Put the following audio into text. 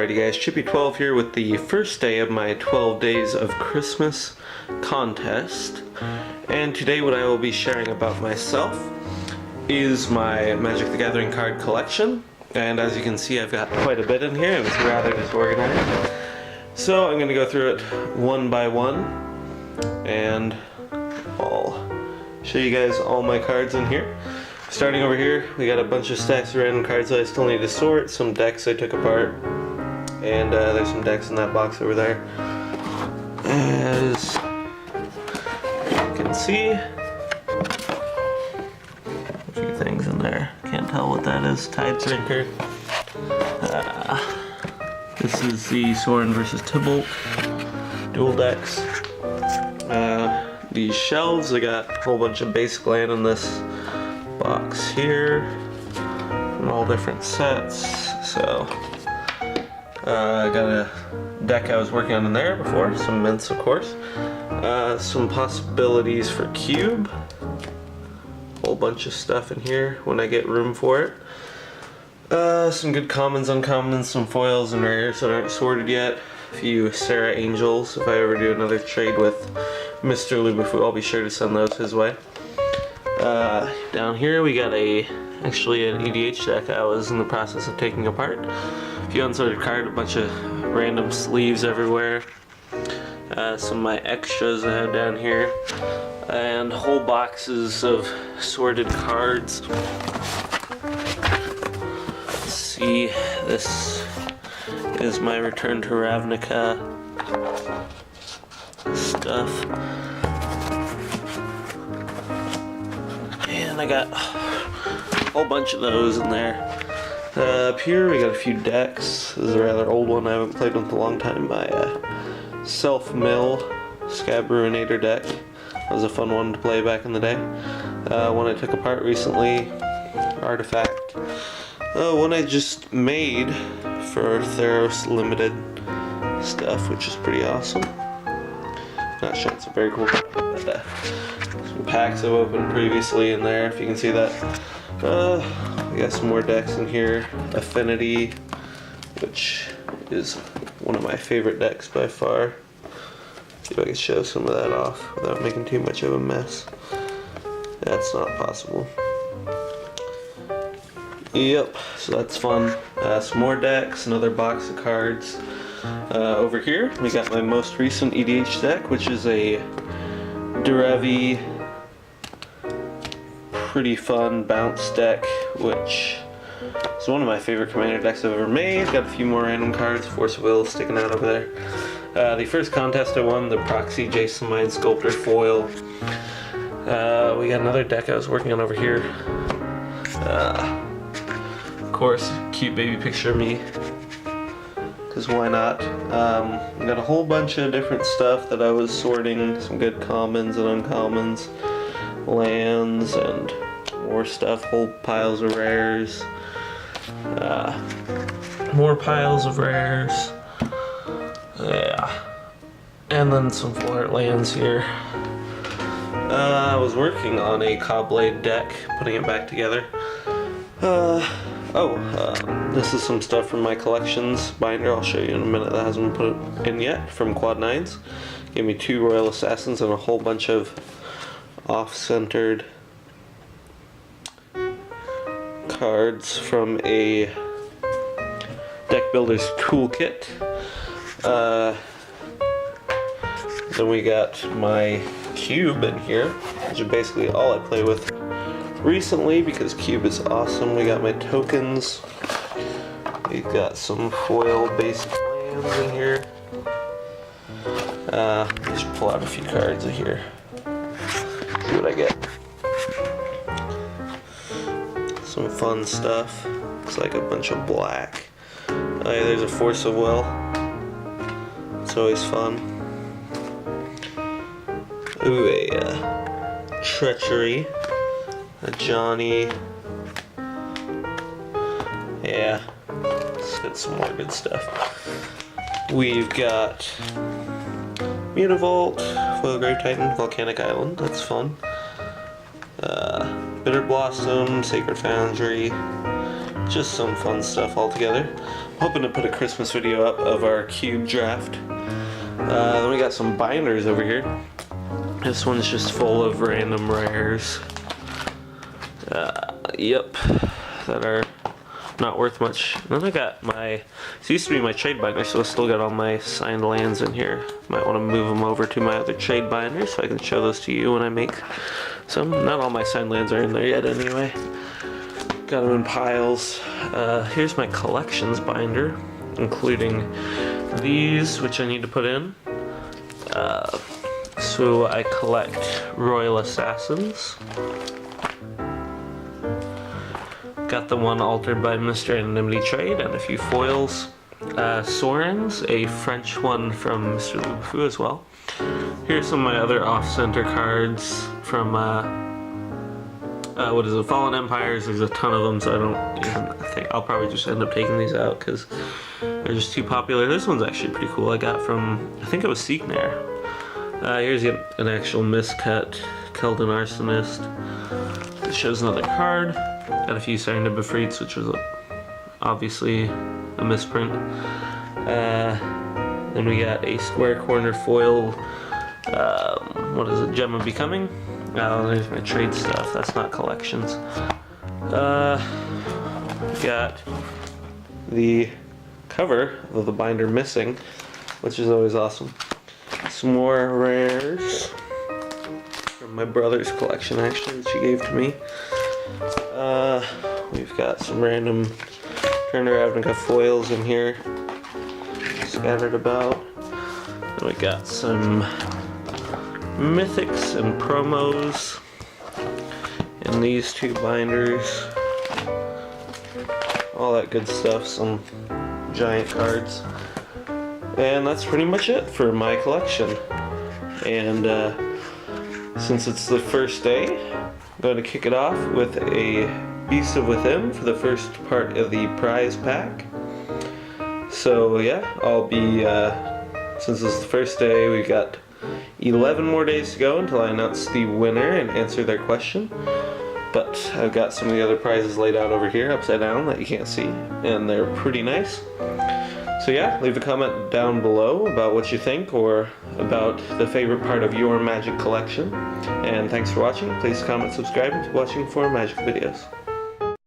Alrighty guys, Chippy12 here with the first day of my 12 Days of Christmas contest. And today what I will be sharing about myself is my Magic the Gathering card collection. And as you can see, I've got quite a bit in here. It was rather disorganized. So I'm going to go through it one by one, and I'll show you guys all my cards in here. Starting over here, we got a bunch of stacks of random cards that I still need to sort, some decks I took apart, and there's some decks in that box over there. As you can see, a few things in there. Can't tell what that is. Tide Drinker. This is the Sorin versus Tibalt dual decks. These shelves, I got a whole bunch of basic land in this box here from all different sets. So I got a deck I was working on in there before, some mints of course, some possibilities for cube, a whole bunch of stuff in here when I get room for it, some good commons, uncommons, some foils and rares that aren't sorted yet, a few Serra Angels. If I ever do another trade with Mr. Lubufu, I'll be sure to send those his way. Down here we got actually an EDH deck I was in the process of taking apart. A few unsorted cards, a bunch of random sleeves everywhere. Some of my extras I have down here. And whole boxes of sorted cards. Let's see, this is my Return to Ravnica stuff. And I got a whole bunch of those in there. Up here we got a few decks. This is a rather old one I haven't played with in a long time. My Self-Mill Scab Ruinator deck. That was a fun one to play back in the day. One I took apart recently, Artifact. One I just made for Theros Limited stuff, which is pretty awesome. Not sure, it's a very cool card, but some packs I've opened previously in there, if you can see that. We got some more decks in here. Affinity, which is one of my favorite decks by far. See if I can show some of that off without making too much of a mess. That's not possible. Yep, so that's fun. Some more decks, another box of cards. Over here, we got my most recent EDH deck, which is a Derevi, pretty fun bounce deck, which is one of my favorite commander decks I've ever made. Got a few more random cards, Force of Will sticking out over there. The first contest I won, the Proxy Jason Mind Sculptor foil. We got another deck I was working on over here. Of course, cute baby picture of me, because why not? We got a whole bunch of different stuff that I was sorting, some good commons and uncommons, lands and more stuff, whole piles of rares, more piles of rares, yeah, and then some Flart lands here. I was working on a Cobblade deck, putting it back together. This is some stuff from my collections binder. I'll show you in a minute. That hasn't been put in yet, from Quad 9s. Gave me 2 Royal Assassins and a whole bunch of off-centered cards from a deck builder's toolkit. Then we got my cube in here, which is basically all I play with recently because cube is awesome. We got my tokens. We've got some foil basic lands in here. Just pull out a few cards in here. See what I get. Some fun stuff. Looks like a bunch of black. Oh yeah, there's a Force of Will. It's always fun. Ooh, a Treachery. A Johnny. Yeah, let's get some more good stuff. We've got Mutavault, Foil Grave Titan, Volcanic Island, that's fun. Bitter Blossom, Sacred Foundry, just some fun stuff all together. I'm hoping to put a Christmas video up of our cube draft. Then we got some binders over here. This one's just full of random rares. Yep, that are not worth much. And then I got my, this used to be my trade binder, so I still got all my signed lands in here. Might want to move them over to my other trade binder so I can show those to you when I make some. Not all my signed lands are in there yet anyway. Got them in piles. Here's my collections binder, including these, which I need to put in. So I collect Royal Assassins. Got the one altered by Mr. Anonymity Trade and a few foils. Sorens, a French one from Mr. Lubufu as well. Here's some of my other off-center cards from, what is it, Fallen Empires. There's a ton of them, so I don't even think, I'll probably just end up taking these out because they're just too popular. This one's actually pretty cool. I got from, I think it was Seeknair. Here's an actual miscut, Keldon Arsonist. It shows another card. Got a few Serendib Befrites, which was obviously a misprint. Then we got a square corner foil, what is it, Gem of Becoming? Oh, there's my trade stuff, that's not collections. Got the cover of the binder missing, which is always awesome. Some more rares from my brother's collection, actually, that she gave to me. We've got some random Turner Ravnica foils in here scattered about. Then we got some mythics and promos in these two binders. All that good stuff, some giant cards. And that's pretty much it for my collection. And since it's the first day, I'm going to kick it off with a Beast of Within for the first part of the prize pack. So yeah, I'll be, since it's the first day, we've got 11 more days to go until I announce the winner and answer their question. But I've got some of the other prizes laid out over here, upside down, that you can't see, and they're pretty nice. So yeah, leave a comment down below about what you think or about the favorite part of your Magic collection. And thanks for watching. Please comment, subscribe, and keep watching for Magic videos.